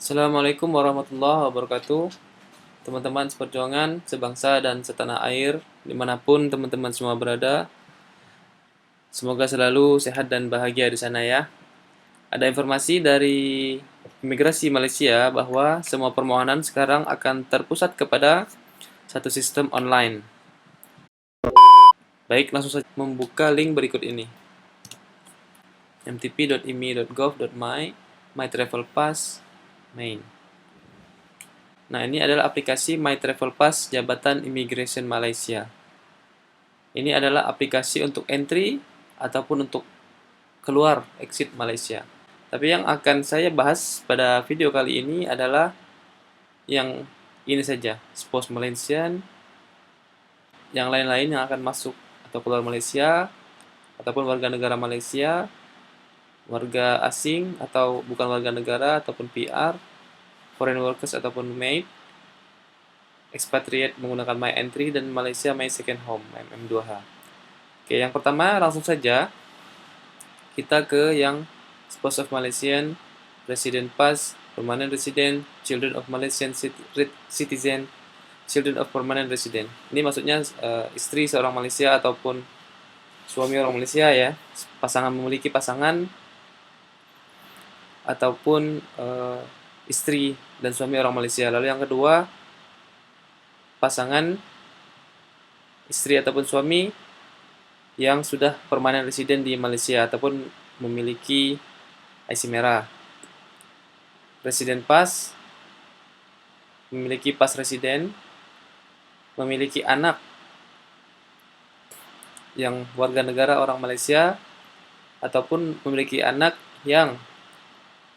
Assalamualaikum warahmatullahi wabarakatuh. Teman-teman seperjuangan, sebangsa dan setanah air, dimanapun teman-teman semua berada. Semoga selalu sehat dan bahagia di sana ya. Ada informasi dari Imigrasi Malaysia bahwa semua permohonan sekarang akan terpusat kepada satu sistem online. Baik, langsung saja membuka link berikut ini. mtp.imi.gov.my My Travel Pass Main. Nah, ini adalah aplikasi My Travel Pass Jabatan Immigration Malaysia. Ini adalah aplikasi untuk entry ataupun untuk keluar exit Malaysia. Tapi yang akan saya bahas pada video kali ini adalah yang ini saja, Spouse Malaysian, yang lain-lain yang akan masuk atau keluar Malaysia, ataupun warga negara Malaysia, warga asing atau bukan warga negara ataupun PR, foreign workers ataupun maid, expatriate menggunakan My Entry, dan Malaysia My Second Home, MM2H. Oke, yang pertama langsung saja kita ke yang Spouse of Malaysian, Resident Pass, Permanent Resident, Children of Malaysian Citizen, Children of Permanent Resident. Ini maksudnya istri seorang Malaysia ataupun suami orang Malaysia ya, pasangan memiliki pasangan ataupun istri dan suami orang Malaysia. Lalu yang kedua, pasangan istri ataupun suami yang sudah permanen residen di Malaysia ataupun memiliki IC merah. Resident Pass, memiliki pas residen, memiliki anak yang warga negara orang Malaysia, ataupun memiliki anak yang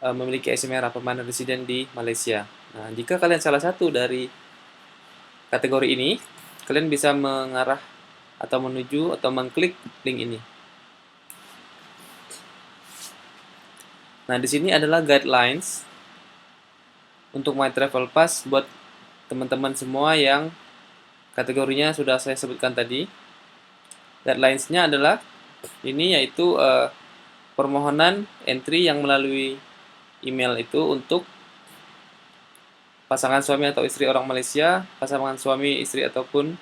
memiliki IC merah permanen residen di Malaysia. Nah, jika kalian salah satu dari kategori ini, kalian bisa mengarah atau menuju atau mengklik link ini. Nah, di sini adalah guidelines untuk My Travel Pass buat teman-teman semua yang kategorinya sudah saya sebutkan tadi. Guidelines-nya adalah ini, yaitu permohonan entry yang melalui email itu untuk pasangan suami atau istri orang Malaysia, pasangan suami istri ataupun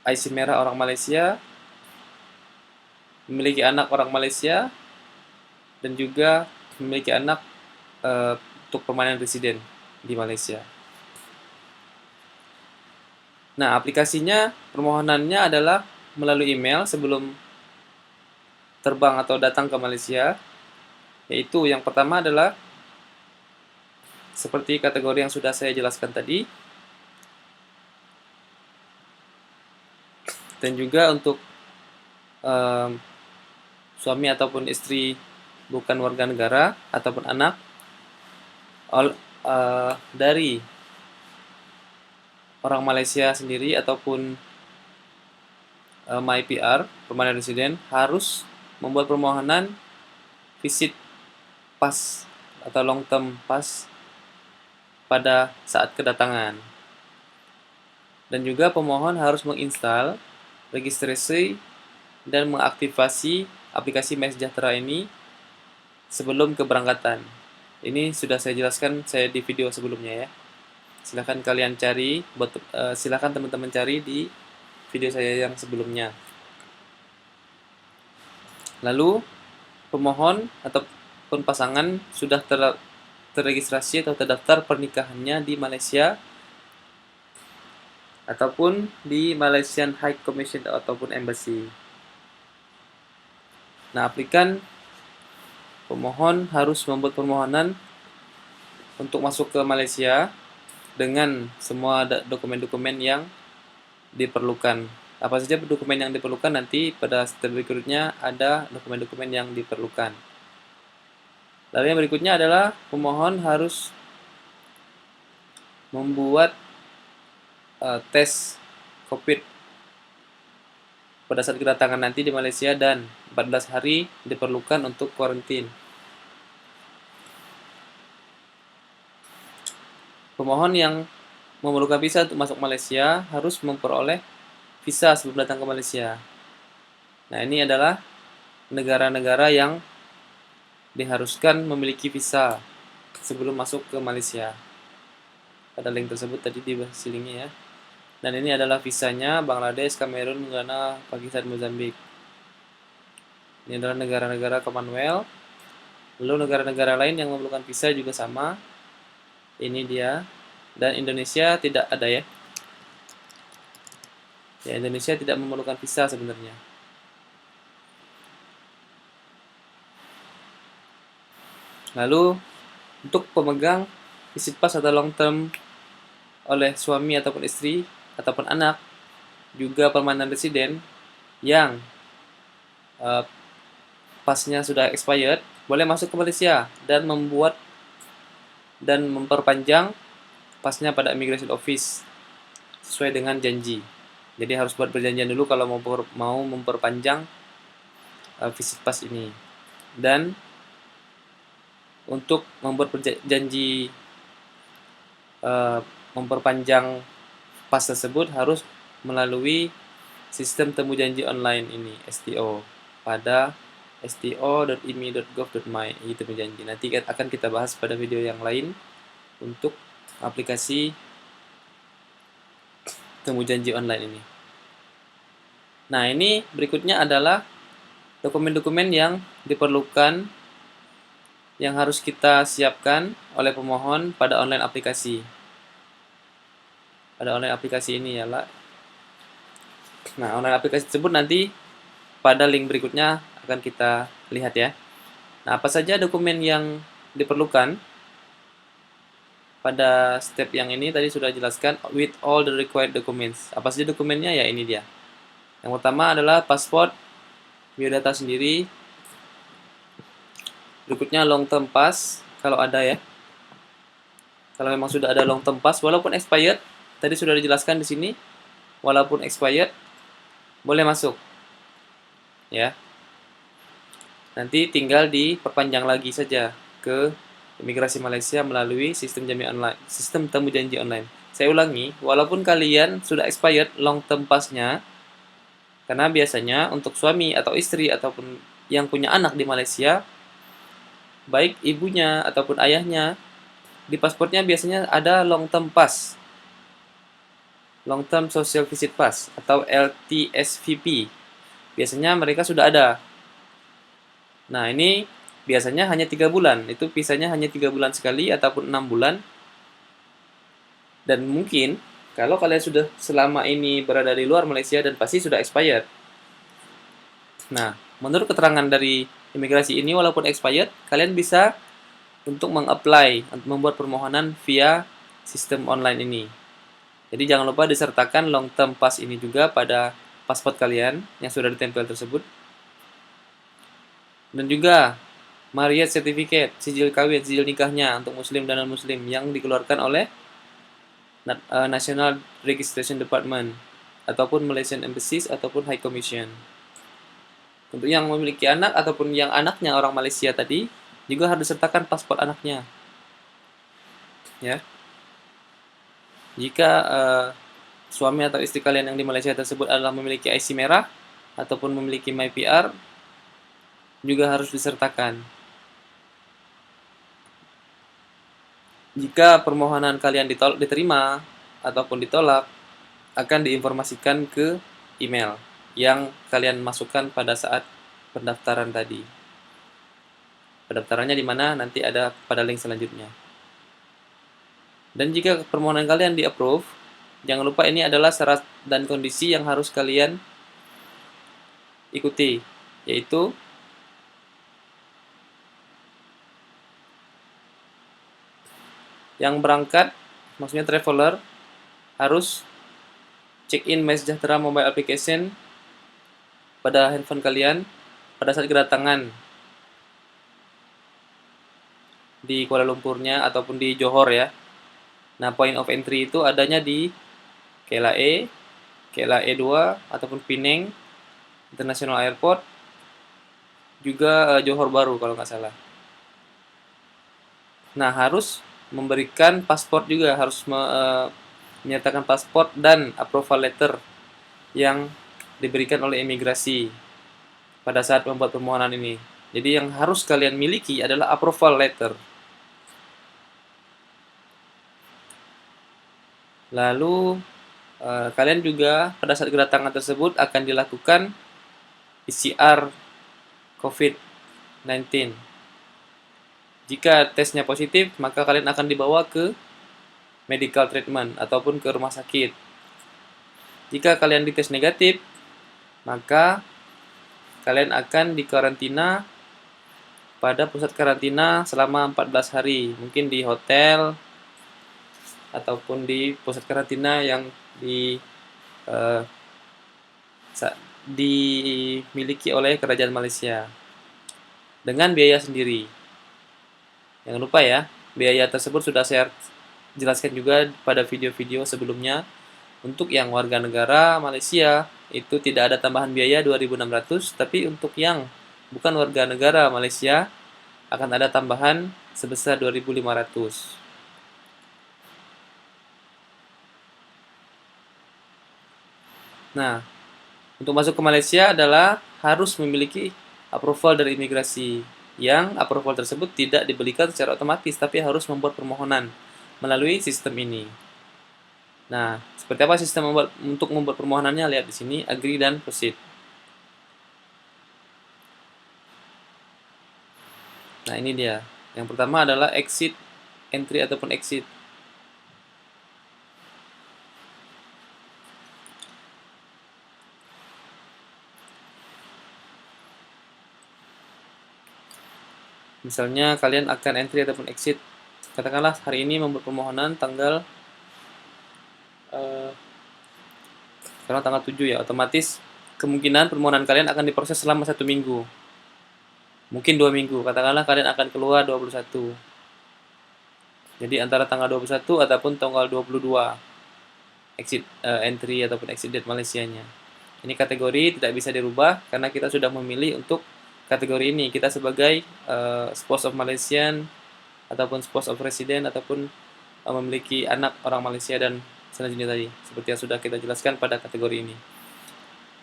IC merah orang Malaysia, memiliki anak orang Malaysia, dan juga memiliki anak untuk permanent resident di Malaysia. Nah, aplikasinya, permohonannya adalah melalui email sebelum terbang atau datang ke Malaysia, yaitu yang pertama adalah seperti kategori yang sudah saya jelaskan tadi, dan juga untuk suami ataupun istri bukan warga negara ataupun anak dari orang Malaysia sendiri ataupun MyPR, permanent resident, harus membuat permohonan visit pass atau long term pass pada saat kedatangan. Dan juga pemohon harus menginstal, registrasi, dan mengaktifasi aplikasi MySejahtera ini sebelum keberangkatan. Ini sudah saya jelaskan di video sebelumnya ya. Silahkan kalian cari, silahkan teman-teman cari di video saya yang sebelumnya. Lalu pemohon ataupun pasangan sudah terregistrasi atau terdaftar pernikahannya di Malaysia ataupun di Malaysian High Commission ataupun Embassy. Nah, pemohon harus membuat permohonan untuk masuk ke Malaysia dengan semua dokumen-dokumen yang diperlukan. Apa saja dokumen yang diperlukan, nanti pada step berikutnya ada dokumen-dokumen yang diperlukan. Lalu yang berikutnya adalah pemohon harus membuat tes COVID pada saat kedatangan nanti di Malaysia, dan 14 hari diperlukan untuk kuarantin. Pemohon yang memerlukan visa untuk masuk Malaysia harus memperoleh visa sebelum datang ke Malaysia. Nah, ini adalah negara-negara yang diharuskan memiliki visa. sebelum masuk ke Malaysia. Pada link tersebut tadi dibahas linknya ya. Dan ini adalah visanya Bangladesh, Kamerun, Ghana, Pakistan, Mozambik. Ini adalah negara-negara Commonwealth. Lalu negara-negara lain yang memerlukan visa juga sama. Ini dia. Dan Indonesia tidak ada ya. Ya, Indonesia tidak memerlukan visa sebenarnya. Lalu untuk pemegang visit pass atau long term oleh suami ataupun istri ataupun anak, juga permanent resident yang pasnya sudah expired, boleh masuk ke Malaysia dan membuat dan memperpanjang pasnya pada immigration office sesuai dengan janji. Jadi harus buat perjanjian dulu kalau mau memperpanjang visit pass ini. Dan untuk membuat janji memperpanjang pas tersebut harus melalui sistem temu janji online ini, STO, pada sto.imi.gov.my. Itu temu janji. Nanti akan kita bahas pada video yang lain untuk aplikasi temu janji online ini. Nah, ini berikutnya adalah dokumen-dokumen yang diperlukan yang harus kita siapkan oleh pemohon pada online aplikasi. Pada online aplikasi ini ya, lah. Nah, online aplikasi tersebut nanti pada link berikutnya akan kita lihat ya. Nah, apa saja dokumen yang diperlukan? Pada step yang ini tadi sudah jelaskan with all the required documents. Apa saja dokumennya? Ya, ini dia. Yang pertama adalah paspor, biodata sendiri. Berikutnya long term pass kalau ada ya. Kalau memang sudah ada long term pass walaupun expired, tadi sudah dijelaskan di sini, walaupun expired boleh masuk. Ya. Nanti tinggal diperpanjang lagi saja ke imigrasi Malaysia melalui sistem temu janji online. Saya ulangi, walaupun kalian sudah expired long term pass-nya, karena biasanya untuk suami atau istri ataupun yang punya anak di Malaysia, baik ibunya ataupun ayahnya, di pasportnya biasanya ada long term pass, long term social visit pass atau LTSVP. Biasanya mereka sudah ada. Nah, ini biasanya hanya 3 bulan. Itu visanya hanya 3 bulan sekali ataupun 6 bulan. Dan mungkin kalau kalian sudah selama ini berada di luar Malaysia dan pasti sudah expired. Nah, menurut keterangan dari imigrasi ini walaupun expired, kalian bisa untuk membuat permohonan via sistem online ini. Jadi jangan lupa disertakan long term pass ini juga pada paspor kalian yang sudah ditempel tersebut. Dan juga marriage certificate, sijil kawin, sijil nikahnya untuk muslim dan non-muslim yang dikeluarkan oleh National Registration Department ataupun Malaysian Embassies ataupun High Commission. Untuk yang memiliki anak ataupun yang anaknya orang Malaysia tadi juga harus disertakan paspor anaknya. Ya. Jika suami atau istri kalian yang di Malaysia tersebut adalah memiliki IC merah ataupun memiliki MyPR, juga harus disertakan. Jika permohonan kalian diterima ataupun ditolak, akan diinformasikan ke email yang kalian masukkan pada saat pendaftaran tadi. Pendaftarannya di mana nanti ada pada link selanjutnya. Dan jika permohonan kalian di-approve, jangan lupa ini adalah syarat dan kondisi yang harus kalian ikuti, yaitu yang berangkat, maksudnya traveler, harus check-in MySejahtera mobile application pada handphone kalian pada saat kedatangan di Kuala Lumpurnya ataupun di Johor ya. Nah, point of entry itu adanya di KLIA, KLIA 2 ataupun Penang International Airport, juga Johor Bahru kalau nggak salah. Nah, harus memberikan paspor juga, harus menyertakan paspor dan approval letter yang diberikan oleh imigrasi pada saat membuat permohonan ini. Jadi yang harus kalian miliki adalah approval letter. Lalu kalian juga pada saat kedatangan tersebut akan dilakukan PCR COVID-19. Jika tesnya positif, maka kalian akan dibawa ke medical treatment ataupun ke rumah sakit. Jika kalian dites negatif, maka kalian akan dikarantina pada pusat karantina selama 14 hari, mungkin di hotel ataupun di pusat karantina yang eh, dimiliki oleh kerajaan Malaysia dengan biaya sendiri. Jangan lupa ya, biaya tersebut sudah saya jelaskan juga pada video-video sebelumnya. Untuk yang warga negara Malaysia itu tidak ada tambahan biaya 2.600, tapi untuk yang bukan warga negara Malaysia akan ada tambahan sebesar 2.500. Nah, untuk masuk ke Malaysia adalah harus memiliki approval dari imigrasi, yang approval tersebut tidak diberikan secara otomatis, tapi harus membuat permohonan melalui sistem ini. Nah, seperti apa sistem untuk membuat permohonannya? Lihat di sini, agree dan proceed. Nah, ini dia. Yang pertama adalah exit, entry ataupun exit. Misalnya kalian akan entry ataupun exit. Katakanlah hari ini membuat permohonan tanggal sekarang tanggal 7 ya, otomatis kemungkinan permohonan kalian akan diproses selama 1 minggu. Mungkin 2 minggu, katakanlah kalian akan keluar 21. Jadi antara tanggal 21 ataupun tanggal 22 exit entry ataupun exit date Malaysianya. Ini kategori tidak bisa dirubah karena kita sudah memilih untuk kategori ini. Kita sebagai spouse of Malaysian ataupun spouse of resident ataupun memiliki anak orang Malaysia dan selanjutnya tadi, seperti yang sudah kita jelaskan pada kategori ini.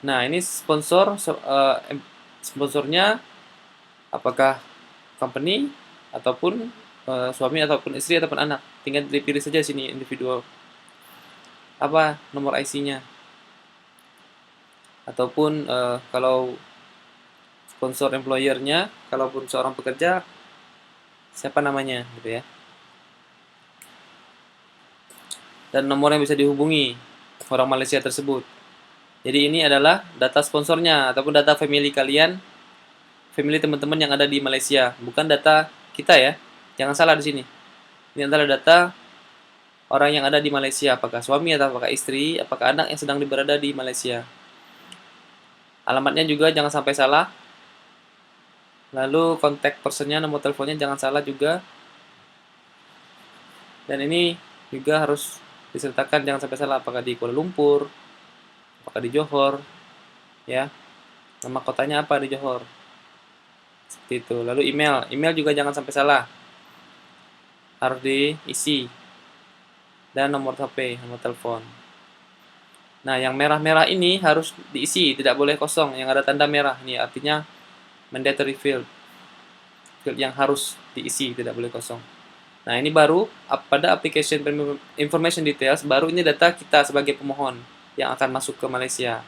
Nah, ini sponsornya apakah company ataupun suami ataupun istri ataupun anak. Tinggal dipilih saja sini individual. Apa nomor IC-nya? Ataupun kalau sponsor employer-nya, kalaupun seorang pekerja, siapa namanya gitu ya. Dan nomor yang bisa dihubungi orang Malaysia tersebut. Jadi ini adalah data sponsornya ataupun data family kalian, family teman-teman yang ada di Malaysia, bukan data kita ya. Jangan salah di sini. Ini adalah data orang yang ada di Malaysia, apakah suami atau apakah istri, apakah anak yang sedang berada di Malaysia. Alamatnya juga jangan sampai salah. Lalu kontak personnya, nomor teleponnya jangan salah juga. Dan ini juga harus disertakan jangan sampai salah, apakah di Kuala Lumpur, apakah di Johor, ya. Nama kotanya apa di Johor. Seperti itu. Lalu email juga jangan sampai salah. Harus diisi. Dan nomor HP, nomor telepon. Nah, yang merah-merah ini harus diisi, tidak boleh kosong. Yang ada tanda merah ini artinya mandatory field. Field yang harus diisi, tidak boleh kosong. Nah, ini baru pada application information details, baru ini data kita sebagai pemohon yang akan masuk ke Malaysia.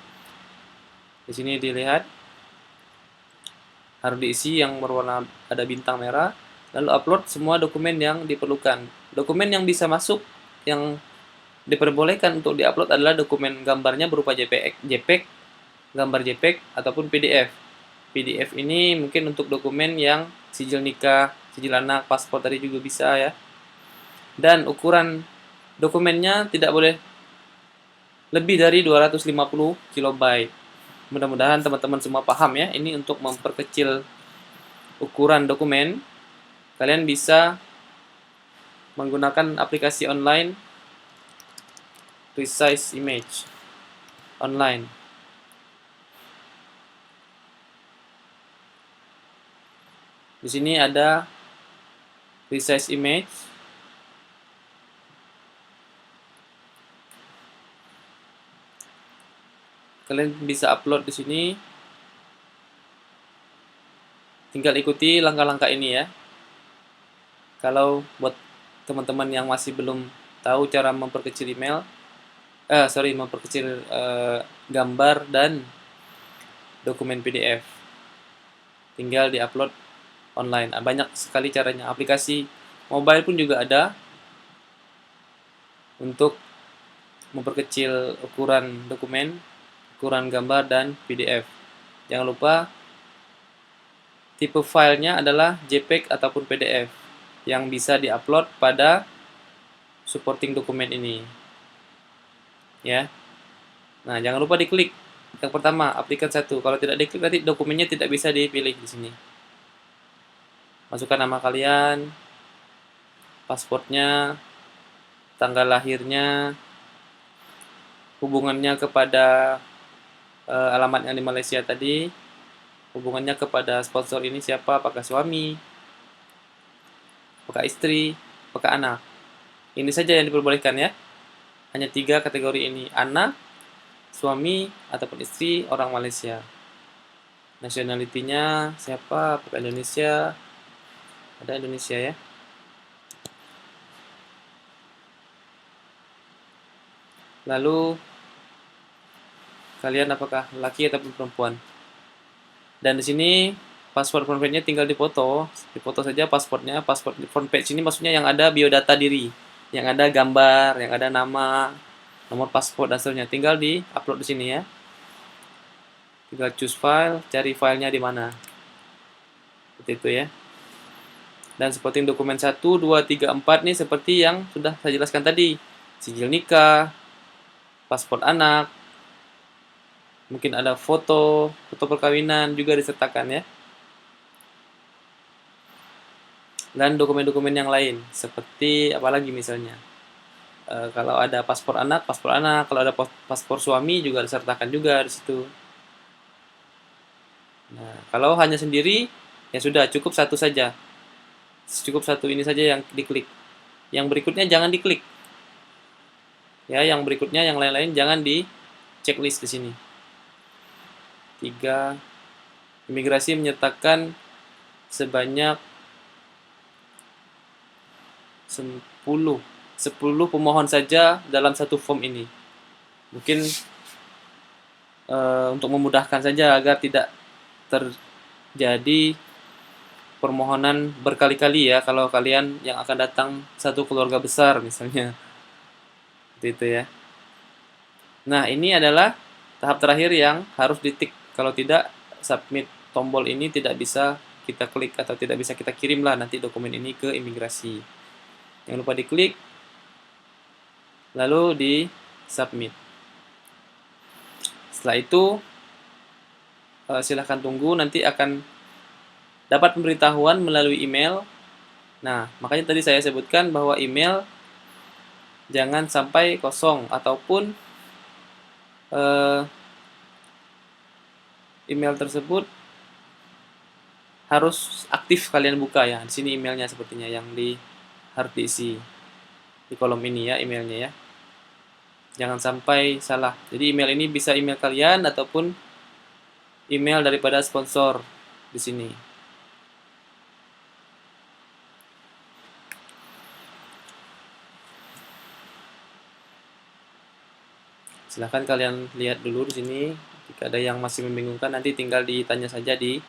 Di sini dilihat harus diisi yang berwarna ada bintang merah, lalu upload semua dokumen yang diperlukan. Dokumen yang bisa masuk, yang diperbolehkan untuk diupload adalah dokumen gambarnya berupa JPEG, gambar JPEG ataupun PDF. PDF ini mungkin untuk dokumen yang sijil nikah, sijil anak, paspor tadi juga bisa ya. Dan ukuran dokumennya tidak boleh lebih dari 250 KB. Mudah-mudahan teman-teman semua paham ya. Ini untuk memperkecil ukuran dokumen. Kalian bisa menggunakan aplikasi online Resize Image online. Di sini ada Resize Image. Kalian bisa upload di sini. Tinggal ikuti langkah-langkah ini ya. Kalau buat teman-teman yang masih belum tahu cara memperkecil email, memperkecil gambar dan dokumen PDF. Tinggal diupload online. Banyak sekali caranya. Aplikasi mobile pun juga ada untuk memperkecil ukuran dokumen, ukuran gambar, dan PDF. Jangan lupa tipe filenya adalah JPEG ataupun PDF yang bisa diupload pada supporting dokumen ini. Ya. Nah, jangan lupa diklik. Yang pertama, aplikasi 1. Kalau tidak diklik nanti dokumennya tidak bisa dipilih di sini. Masukkan nama kalian, pasportnya, tanggal lahirnya, hubungannya kepada alamat yang di Malaysia tadi, hubungannya kepada sponsor ini siapa, apakah suami, apakah istri, apakah anak. Ini saja yang diperbolehkan ya. Hanya 3 kategori ini, anak, suami, ataupun istri orang Malaysia. Nationality-nya siapa, apakah Indonesia, ada Indonesia ya. Lalu kalian apakah laki ataupun perempuan. Dan di sini paspor front page-nya tinggal dipoto saja pasportnya. Paspor front page ini maksudnya yang ada biodata diri, yang ada gambar, yang ada nama, nomor paspor dan seterusnya. Tinggal di-upload di sini ya. Tinggal choose file, cari filenya di mana. Seperti itu ya. Dan seperti dokumen 1, 2, 3, 4 nih seperti yang sudah saya jelaskan tadi. Sijil nikah, paspor anak, mungkin ada foto perkawinan juga disertakan ya. Dan dokumen-dokumen yang lain, seperti apalagi misalnya. Kalau ada paspor anak, kalau ada paspor suami juga disertakan juga di situ. Nah, kalau hanya sendiri, ya sudah cukup satu saja. Cukup satu ini saja yang diklik. Yang berikutnya jangan diklik. Ya, yang berikutnya yang lain-lain jangan di checklist di sini. 3. Imigrasi menyertakan sebanyak 10 pemohon saja dalam satu form ini. Mungkin untuk memudahkan saja agar tidak terjadi permohonan berkali-kali ya kalau kalian yang akan datang satu keluarga besar misalnya. Seperti itu ya. Nah, ini adalah tahap terakhir yang harus ditik. Kalau tidak, submit tombol ini tidak bisa kita klik atau tidak bisa kita kirimlah nanti dokumen ini ke imigrasi. Jangan lupa diklik, lalu di submit. Setelah itu, silahkan tunggu, nanti akan dapat pemberitahuan melalui email. Nah, makanya tadi saya sebutkan bahwa email jangan sampai kosong, ataupun email tersebut harus aktif kalian buka ya. Di sini emailnya sepertinya yang harus diisi di kolom ini ya emailnya ya. Jangan sampai salah. Jadi email ini bisa email kalian ataupun email daripada sponsor di sini. Silahkan kalian lihat dulu di sini. Jika ada yang masih membingungkan nanti tinggal ditanya saja di